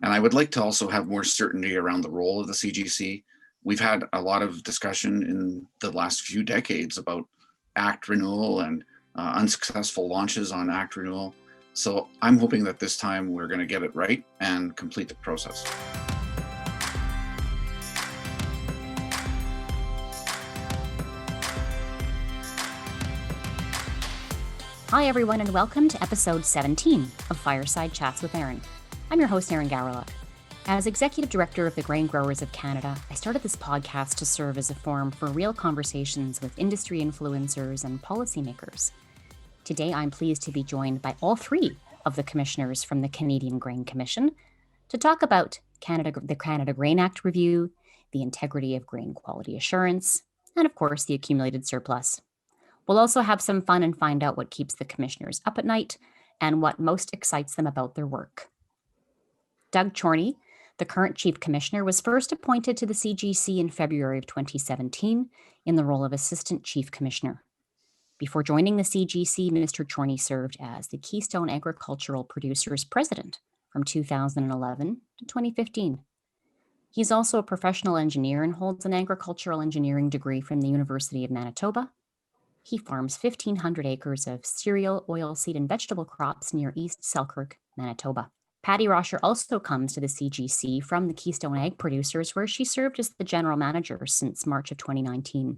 And I would like to also have more certainty around the role of the CGC. We've had a lot of discussion in the last few decades about Act renewal and unsuccessful launches on Act renewal. So I'm hoping that this time we're going to get it right and complete the process. Hi everyone, and welcome to episode 17 of Fireside Chats with Erin. I'm your host, Erin Gawryluk. As Executive Director of the Grain Growers of Canada, I started this podcast to serve as a forum for real conversations with industry influencers and policymakers. Today, I'm pleased to be joined by all three of the commissioners from the Canadian Grain Commission to talk about the Canada Grain Act review, the integrity of grain quality assurance, and of course, the accumulated surplus. We'll also have some fun and find out what keeps the commissioners up at night and what most excites them about their work. Doug Chorney, the current Chief Commissioner, was first appointed to the CGC in February of 2017 in the role of Assistant Chief Commissioner. Before joining the CGC, Mr. Chorney served as the Keystone Agricultural Producers President from 2011 to 2015. He's also a professional engineer and holds an agricultural engineering degree from the University of Manitoba. He farms 1,500 acres of cereal, oilseed, and vegetable crops near East Selkirk, Manitoba. Patty Roscher also comes to the CGC from the Keystone Ag Producers, where she served as the general manager since March of 2019.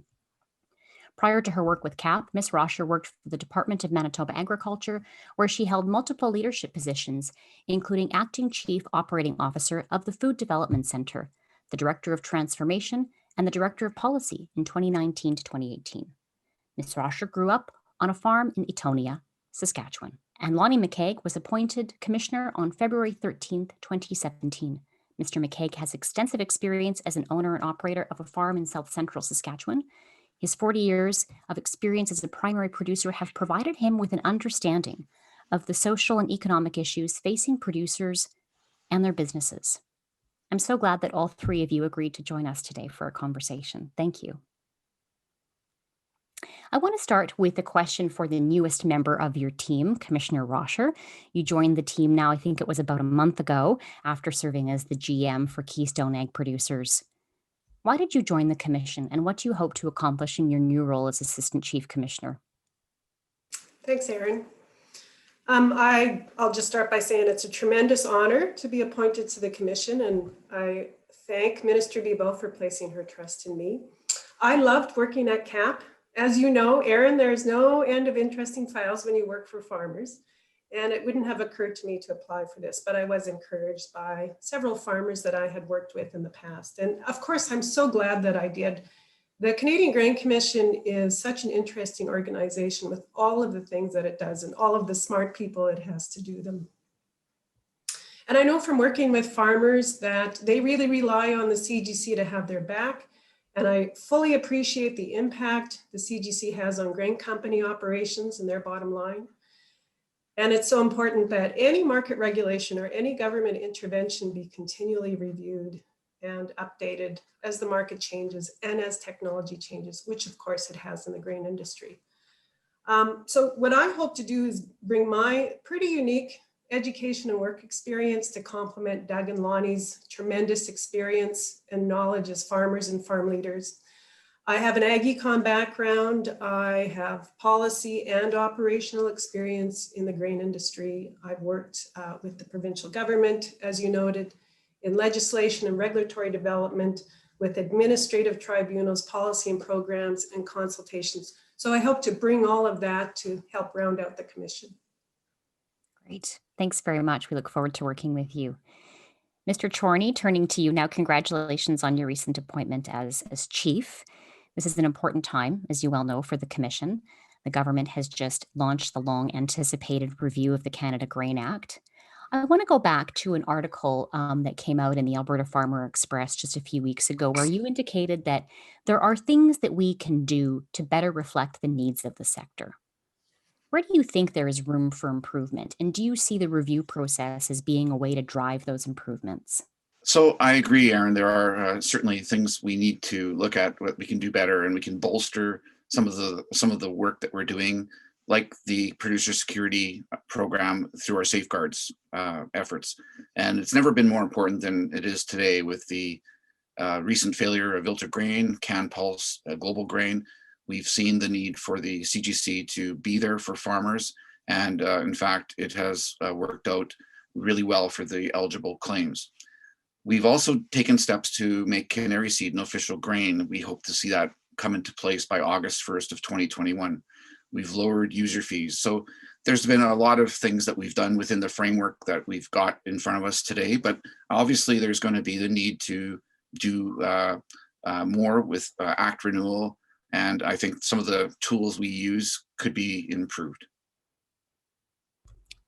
Prior to her work with CAP, Ms. Roscher worked for the Department of Manitoba Agriculture, where she held multiple leadership positions, including Acting Chief Operating Officer of the Food Development Centre, the Director of Transformation, and the Director of Policy in 2019 to 2018. Ms. Roscher grew up on a farm in Etonia, Saskatchewan, and Lonnie McKeag was appointed Commissioner on February 13, 2017. Mr. McKeag has extensive experience as an owner and operator of a farm in South Central Saskatchewan. His 40 years of experience as a primary producer have provided him with an understanding of the social and economic issues facing producers and their businesses. I'm so glad that all three of you agreed to join us today for a conversation. Thank you. I want to start with a question for the newest member of your team, Commissioner Roscher. You joined the team now, I think it was about a month ago, after serving as the GM for Keystone Ag Producers. Why did you join the commission, and what do you hope to accomplish in your new role as Assistant Chief Commissioner? Thanks, Erin. I'll just start by saying it's a tremendous honor to be appointed to the commission, and I thank Minister Bibeau for placing her trust in me. I loved working at CAP. As you know, Erin, there's no end of interesting files when you work for farmers, and it wouldn't have occurred to me to apply for this, but I was encouraged by several farmers that I had worked with in the past. And of course, I'm so glad that I did. The Canadian Grain Commission is such an interesting organization with all of the things that it does and all of the smart people it has to do them. And I know from working with farmers that they really rely on the CGC to have their back. And I fully appreciate the impact the CGC has on grain company operations and their bottom line. And it's so important that any market regulation or any government intervention be continually reviewed and updated as the market changes and as technology changes, which of course it has in the grain industry. So what I hope to do is bring my pretty unique education and work experience to complement Doug and Lonnie's tremendous experience and knowledge as farmers and farm leaders. I have an ag econ background. I have policy and operational experience in the grain industry. I've worked with the provincial government, as you noted, in legislation and regulatory development, with administrative tribunals, policy and programs, and consultations. So I hope to bring all of that to help round out the commission. Great. Thanks very much. We look forward to working with you. Mr. Chorney, turning to you now, congratulations on your recent appointment as chief. This is an important time, as you well know, for the commission. The government has just launched the long-anticipated review of the Canada Grain Act. I want to go back to an article that came out in the Alberta Farmer Express just a few weeks ago, where you indicated that there are things that we can do to better reflect the needs of the sector. Where do you think there is room for improvement? And do you see the review process as being a way to drive those improvements? So I agree, Erin. There are certainly things we need to look at what we can do better, and we can bolster some of the work that we're doing like the producer security program through our safeguards efforts. And it's never been more important than it is today with the recent failure of Ilter Grain, CanPulse, Global Grain. We've seen the need for the CGC to be there for farmers. And in fact, it has worked out really well for the eligible claims. We've also taken steps to make canary seed an official grain. We hope to see that come into place by August 1st of 2021. We've lowered user fees. So there's been a lot of things that we've done within the framework that we've got in front of us today, but obviously there's going to be the need to do more with Act renewal. And I think some of the tools we use could be improved.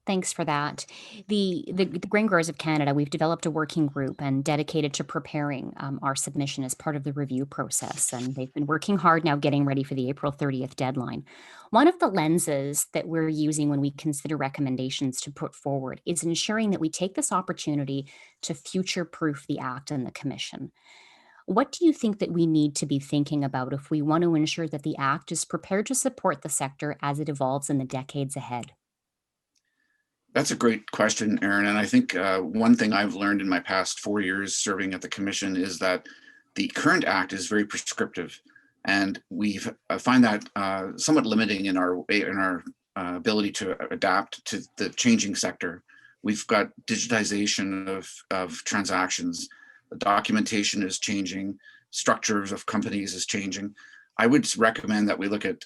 Thanks for that. The Grain Growers of Canada, we've developed a working group and dedicated to preparing our submission as part of the review process. And they've been working hard now getting ready for the April 30th deadline. One of the lenses that we're using when we consider recommendations to put forward is ensuring that we take this opportunity to future-proof the Act and the Commission. What do you think that we need to be thinking about if we want to ensure that the Act is prepared to support the sector as it evolves in the decades ahead? That's a great question, Erin. And I think one thing I've learned in my past 4 years serving at the Commission is that the current Act is very prescriptive. And I find that somewhat limiting in our ability to adapt to the changing sector. We've got digitization of transactions. The documentation is changing. Structures of companies is changing. I would recommend that we look at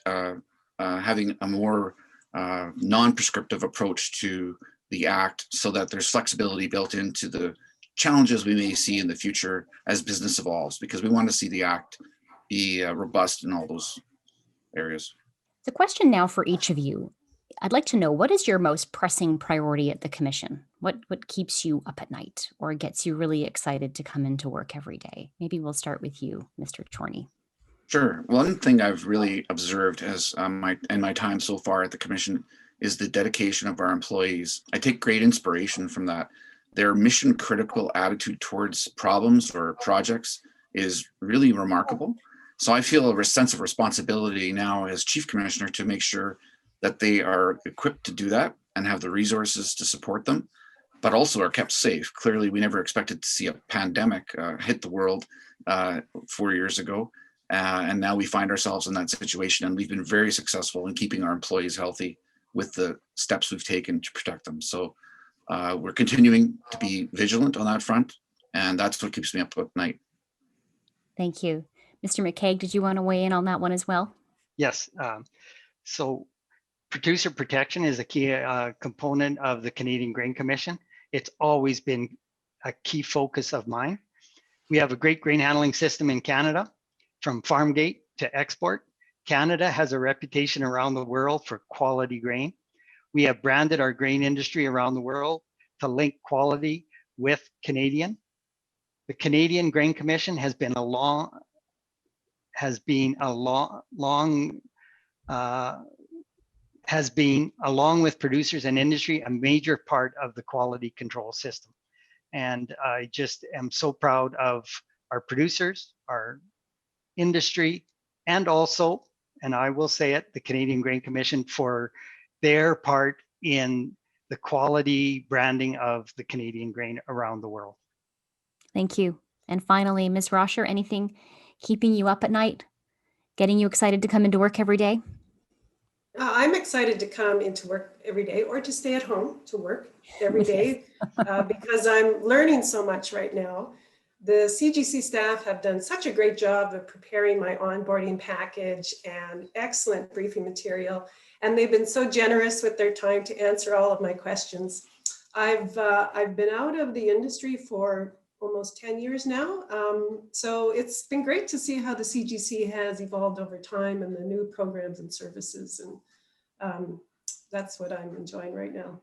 having a more non-prescriptive approach to the Act so that there's flexibility built into the challenges we may see in the future as business evolves, because we want to see the Act be robust in all those areas. The question now for each of you. I'd like to know, what is your most pressing priority at the Commission? What keeps you up at night or gets you really excited to come into work every day? Maybe we'll start with you, Mr. Chorney. Sure. One thing I've really observed as in my time so far at the Commission is the dedication of our employees. I take great inspiration from that. Their mission critical attitude towards problems or projects is really remarkable. So I feel a sense of responsibility now as Chief Commissioner to make sure that they are equipped to do that and have the resources to support them, but also are kept safe. Clearly, we never expected to see a pandemic hit the world 4 years ago. And now we find ourselves in that situation, and we've been very successful in keeping our employees healthy with the steps we've taken to protect them. So we're continuing to be vigilant on that front, and that's what keeps me up at night. Thank you. Mr. McCaig, did you want to weigh in on that one as well? Yes. So producer protection is a key component of the Canadian Grain Commission. It's always been a key focus of mine. We have a great grain handling system in Canada. From farm gate to export, Canada has a reputation around the world for quality grain. We have branded our grain industry around the world to link quality with Canadian. The Canadian Grain Commission has been along with producers and industry, a major part of the quality control system. And I just am so proud of our producers, our industry, and also, and I will say it, the Canadian Grain Commission for their part in the quality branding of the Canadian grain around the world. Thank you. And finally, Ms. Roscher, anything keeping you up at night, getting you excited to come into work every day? I'm excited to come into work every day or to stay at home to work every day because I'm learning so much right now. The CGC staff have done such a great job of preparing my onboarding package and excellent briefing material. And they've been so generous with their time to answer all of my questions. I've been out of the industry for almost 10 years now. So it's been great to see how the CGC has evolved over time and the new programs and services. And that's what I'm enjoying right now.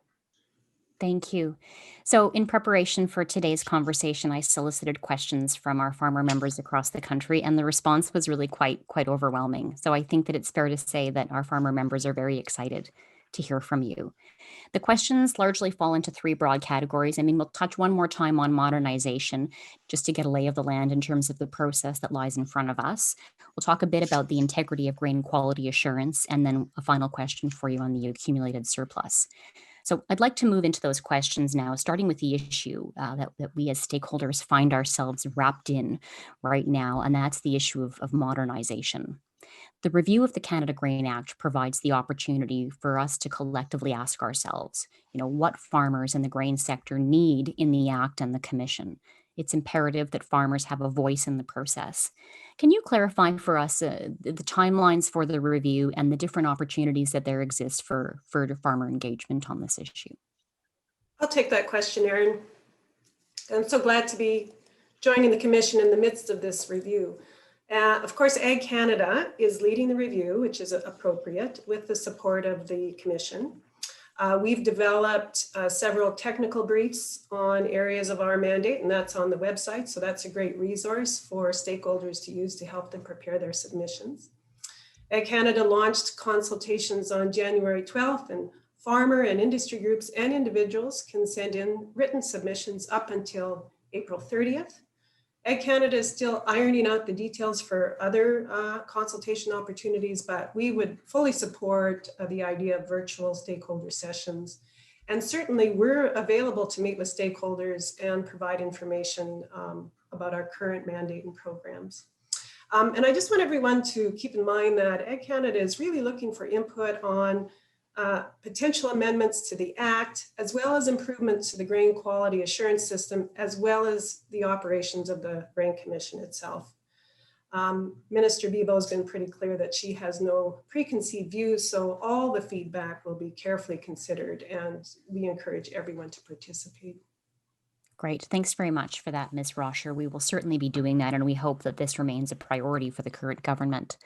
Thank you. So in preparation for today's conversation, I solicited questions from our farmer members across the country, and the response was really quite overwhelming. So I think that it's fair to say that our farmer members are very excited to hear from you. The questions largely fall into three broad categories. I mean, we'll touch one more time on modernization just to get a lay of the land in terms of the process that lies in front of us. We'll talk a bit about the integrity of grain quality assurance, and then a final question for you on the accumulated surplus. So I'd like to move into those questions now, starting with the issue that we as stakeholders find ourselves wrapped in right now, and that's the issue of modernization. The review of the Canada Grain Act provides the opportunity for us to collectively ask ourselves, what farmers in the grain sector need in the Act and the Commission. It's imperative that farmers have a voice in the process. Can you clarify for us the timelines for the review and the different opportunities that there exist for farmer engagement on this issue? I'll take that question, Erin. I'm so glad to be joining the Commission in the midst of this review. Of course, Ag Canada is leading the review, which is appropriate, with the support of the Commission. We've developed several technical briefs on areas of our mandate, and that's on the website. So that's a great resource for stakeholders to use to help them prepare their submissions. Ag Canada launched consultations on January 12th, and farmer and industry groups and individuals can send in written submissions up until April 30th. Ag Canada is still ironing out the details for other consultation opportunities, but we would fully support the idea of virtual stakeholder sessions. And certainly we're available to meet with stakeholders and provide information about our current mandate and programs. And I just want everyone to keep in mind that Ag Canada is really looking for input on potential amendments to the Act, as well as improvements to the grain quality assurance system, as well as the operations of the Grain Commission itself. Minister Bibeau has been pretty clear that she has no preconceived views, so all the feedback will be carefully considered, and we encourage everyone to participate. Great. Thanks very much for that, Ms. Rosher. We will certainly be doing that, and we hope that this remains a priority for the current government.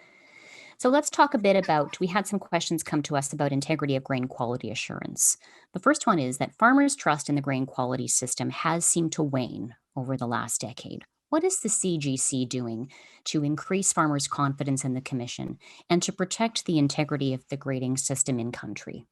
So let's talk a bit about, we had some questions come to us about integrity of grain quality assurance. The first one is that farmers' trust in the grain quality system has seemed to wane over the last decade. What is the CGC doing to increase farmers' confidence in the Commission and to protect the integrity of the grading system in country?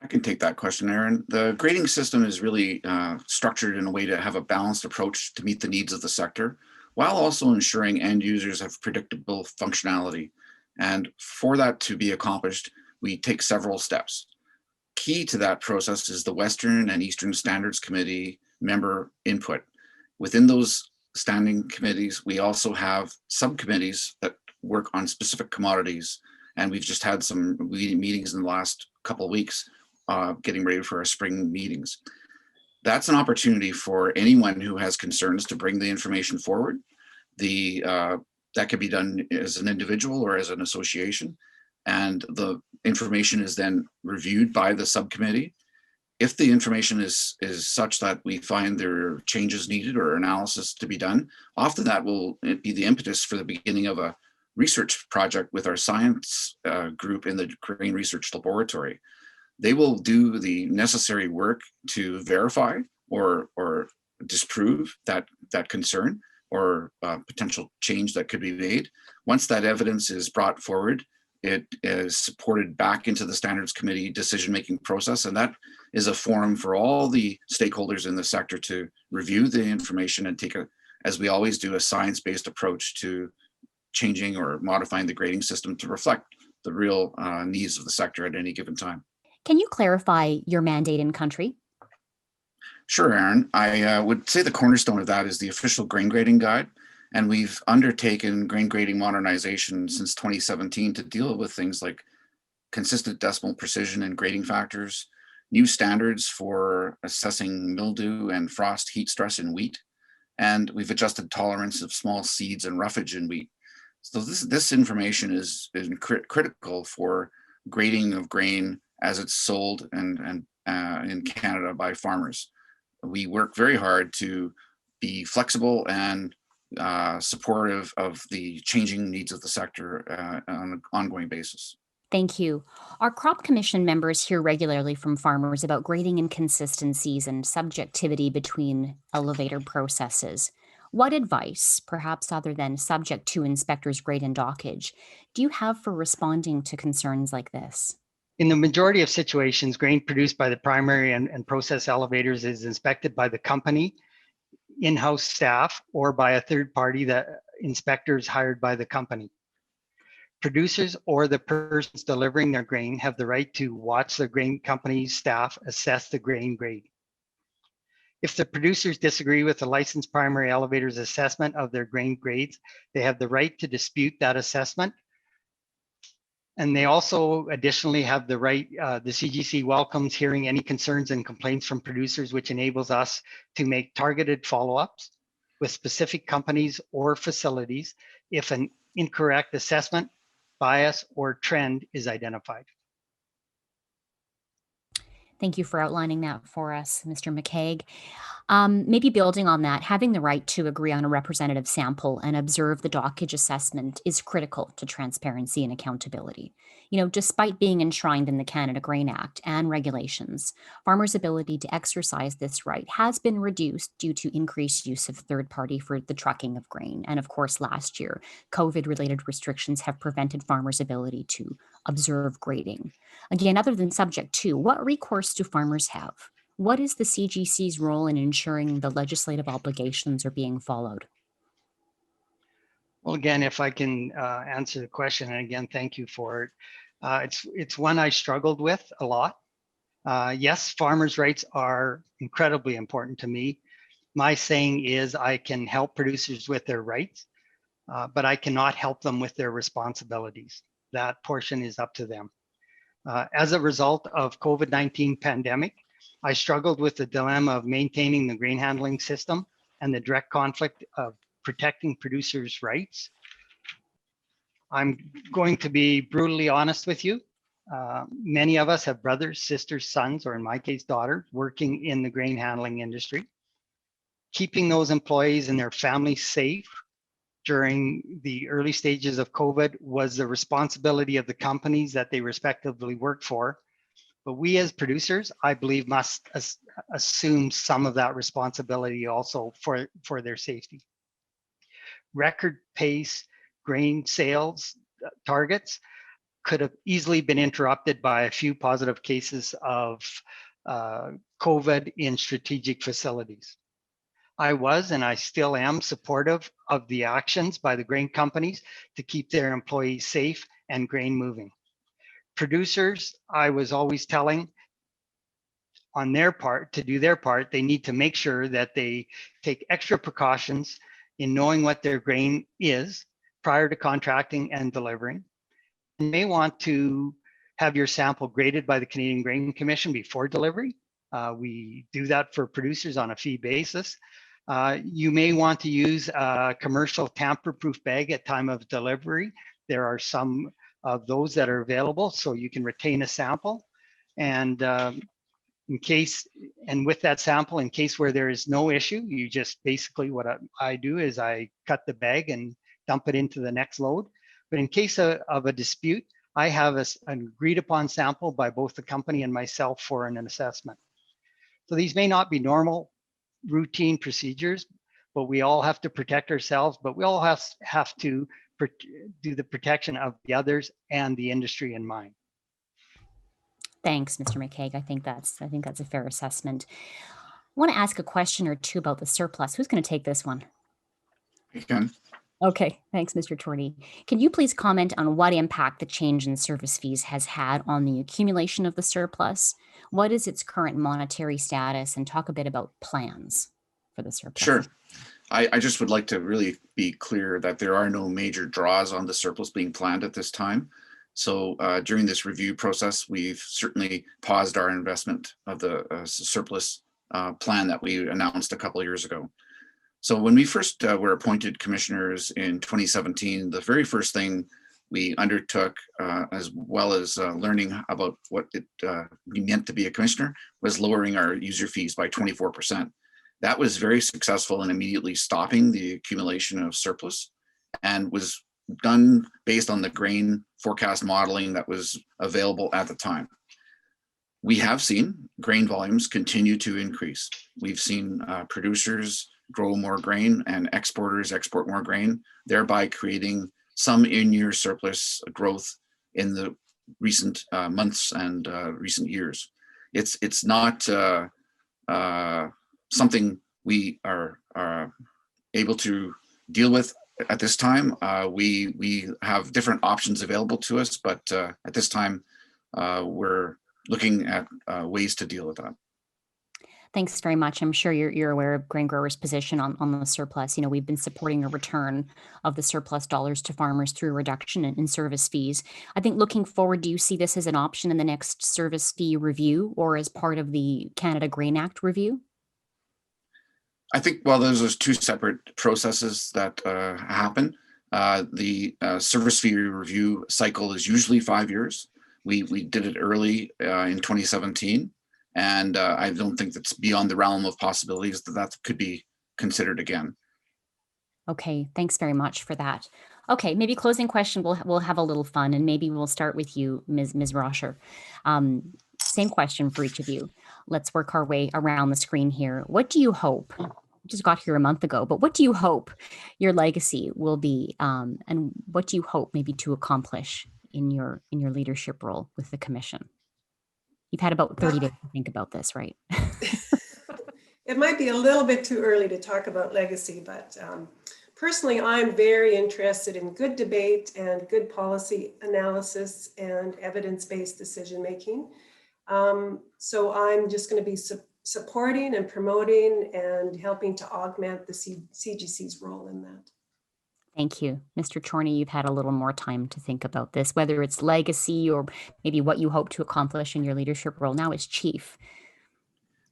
I can take that question, Erin. The grading system is really structured in a way to have a balanced approach to meet the needs of the sector, while also ensuring end users have predictable functionality. And for that to be accomplished, we take several steps. Key to that process is the Western and Eastern Standards Committee member input. Within those standing committees, we also have subcommittees that work on specific commodities. And we've just had some meetings in the last couple of weeks, getting ready for our spring meetings. That's an opportunity for anyone who has concerns to bring the information forward. That could be done as an individual or as an association, and the information is then reviewed by the subcommittee. If the information is such that we find there are changes needed or analysis to be done, often that will be the impetus for the beginning of a research project with our science group in the Grain Research Laboratory. They will do the necessary work to verify or disprove that concern or potential change that could be made. Once that evidence is brought forward, it is supported back into the Standards Committee decision-making process, and that is a forum for all the stakeholders in the sector to review the information and take as we always do, a science-based approach to changing or modifying the grading system to reflect the real needs of the sector at any given time. Can you clarify your mandate in country? Sure, Erin. I would say the cornerstone of that is the official grain grading guide. And we've undertaken grain grading modernization since 2017 to deal with things like consistent decimal precision and grading factors, new standards for assessing mildew and frost heat stress in wheat, and we've adjusted tolerance of small seeds and roughage in wheat. So this information is critical for grading of grain as it's sold and in Canada by farmers. We work very hard to be flexible and supportive of the changing needs of the sector on an ongoing basis. Thank you. Our Crop Commission members hear regularly from farmers about grading inconsistencies and subjectivity between elevator processes. What advice, perhaps other than subject to inspectors' grade and dockage, do you have for responding to concerns like this? In the majority of situations, grain produced by the primary and process elevators is inspected by the company, in-house staff, or by a third party, that inspectors hired by the company. Producers or the persons delivering their grain have the right to watch the grain company's staff assess the grain grade. If the producers disagree with the licensed primary elevator's assessment of their grain grades, they have the right to dispute that assessment. And they also additionally have the right, the CGC welcomes hearing any concerns and complaints from producers, which enables us to make targeted follow-ups with specific companies or facilities if an incorrect assessment, bias, or trend is identified. Thank you for outlining that for us, Mr. McCaig. Maybe building on that, having the right to agree on a representative sample and observe the dockage assessment is critical to transparency and accountability. You know, despite being enshrined in the Canada Grain Act and regulations, farmers' ability to exercise this right has been reduced due to increased use of third party for the trucking of grain. And of course, last year, COVID-related restrictions have prevented farmers' ability to observe grading. Again, other than subject to, what recourse do farmers have? What is the CGC's role in ensuring the legislative obligations are being followed? Well, again, if I can answer the question, and again, thank you for it. It's one I struggled with a lot. Yes, farmers' rights are incredibly important to me. My saying is I can help producers with their rights, but I cannot help them with their responsibilities. That portion is up to them. As a result of COVID-19 pandemic, I struggled with the dilemma of maintaining the grain handling system and the direct conflict of protecting producers' rights. I'm going to be brutally honest with you. Many of us have brothers, sisters, sons, or in my case, daughters, working in the grain handling industry. Keeping those employees and their families safe during the early stages of COVID was the responsibility of the companies that they respectively worked for. But we as producers, I believe, must assume some of that responsibility also for their safety. Record pace grain sales targets could have easily been interrupted by a few positive cases of COVID in strategic facilities. I was, and I still am, supportive of the actions by the grain companies to keep their employees safe and grain moving. Producers, I was always telling on their part, to do their part, they need to make sure that they take extra precautions in knowing what their grain is prior to contracting and delivering. You may want to have your sample graded by the Canadian Grain Commission before delivery. We do that for producers on a fee basis. You may want to use a commercial tamper-proof bag at time of delivery. There are some of those that are available, so you can retain a sample. And with that sample, in case where there is no issue, you just basically, what I do is I cut the bag and dump it into the next load. But in case of a dispute, I have an agreed upon sample by both the company and myself for an assessment. So these may not be normal routine procedures, but we all have to protect ourselves, but we all have to do the protection of the others and the industry in mind. Thanks, Mr. McCaig. I think that's a fair assessment. I want to ask a question or two about the surplus. Who's going to take this one? You can. Okay, thanks, Mr. Torney. Can you please comment on what impact the change in service fees has had on the accumulation of the surplus? What is its current monetary status, and talk a bit about plans for the surplus? Sure. I just would like to really be clear that there are no major draws on the surplus being planned at this time. So during this review process, we've certainly paused our investment of the surplus plan that we announced a couple of years ago. So when we first were appointed commissioners in 2017, the very first thing we undertook, as well as learning about what it meant to be a commissioner, was lowering our user fees by 24%. That was very successful in immediately stopping the accumulation of surplus, and was done based on the grain forecast modeling that was available at the time. We have seen grain volumes continue to increase. We've seen producers grow more grain and exporters export more grain, thereby creating some in-year surplus growth in the recent months and recent years. It's not something we are able to deal with at this time. We have different options available to us, but at this time, we're looking at ways to deal with that. Thanks very much. I'm sure you're aware of grain growers' position on the surplus. We've been supporting a return of the surplus dollars to farmers through a reduction in service fees. I think looking forward, do you see this as an option in the next service fee review or as part of the Canada Grain Act review? I think, well, those two separate processes that happen. The service fee review cycle is usually 5 years. We did it early in 2017, and I don't think that's beyond the realm of possibilities that could be considered again. Okay, thanks very much for that. Okay, maybe closing question. We'll have a little fun, and maybe we'll start with you, Ms. Roscher. Same question for each of you. Let's work our way around the screen here. What do you hope? We just got here a month ago, but what do you hope your legacy will be, and what do you hope maybe to accomplish in your leadership role with the commission? You've had about 30 days to think about this, right? It might be a little bit too early to talk about legacy, but personally, I'm very interested in good debate and good policy analysis and evidence-based decision-making. So I'm just going to be supporting and promoting and helping to augment the CGC's role in that. Thank you. Mr. Chorney, you've had a little more time to think about this, whether it's legacy or maybe what you hope to accomplish in your leadership role now as chief.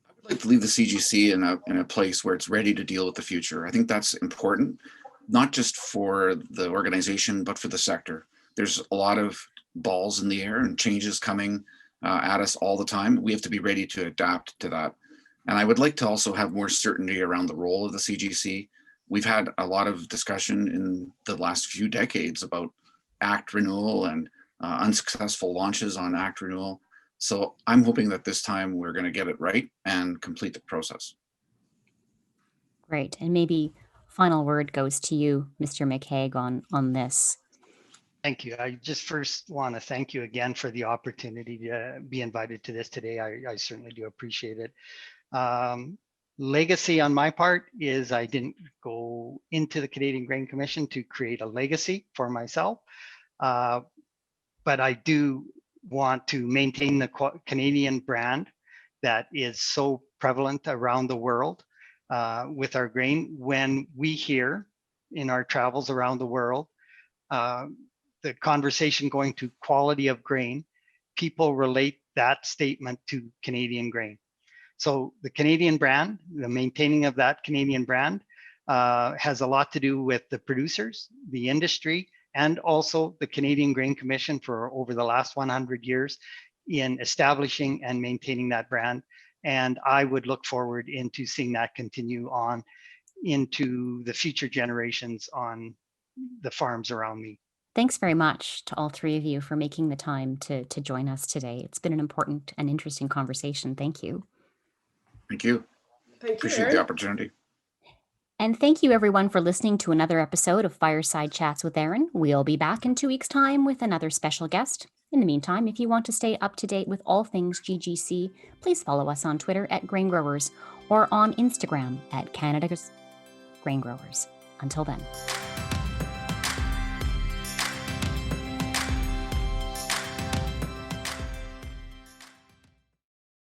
I would like to leave the CGC in a place where it's ready to deal with the future. I think that's important, not just for the organization, but for the sector. There's a lot of balls in the air and changes coming at us all the time. We have to be ready to adapt to that. And I would like to also have more certainty around the role of the CGC. We've had a lot of discussion in the last few decades about Act renewal and unsuccessful launches on Act renewal. So I'm hoping that this time we're going to get it right and complete the process. Great. And maybe final word goes to you, Mr. McHague, on this. Thank you. I just first want to thank you again for the opportunity to be invited to this today. I certainly do appreciate it. Legacy on my part is I didn't go into the Canadian Grain Commission to create a legacy for myself, but I do want to maintain the Canadian brand that is so prevalent around the world with our grain. When we hear in our travels around the world, the conversation going to quality of grain, people relate that statement to Canadian grain. So the Canadian brand, the maintaining of that Canadian brand has a lot to do with the producers, the industry, and also the Canadian Grain Commission for over the last 100 years in establishing and maintaining that brand. And I would look forward into seeing that continue on into the future generations on the farms around me. Thanks very much to all three of you for making the time to join us today. It's been an important and interesting conversation. Thank you. Thank you. Thank you, Appreciate Erin. the opportunity. And thank you everyone for listening to another episode of Fireside Chats with Erin. We'll be back in 2 weeks' time with another special guest. In the meantime, if you want to stay up to date with all things GGC, please follow us on Twitter at Grain Growers or on Instagram at Canada's Grain Growers. Until then.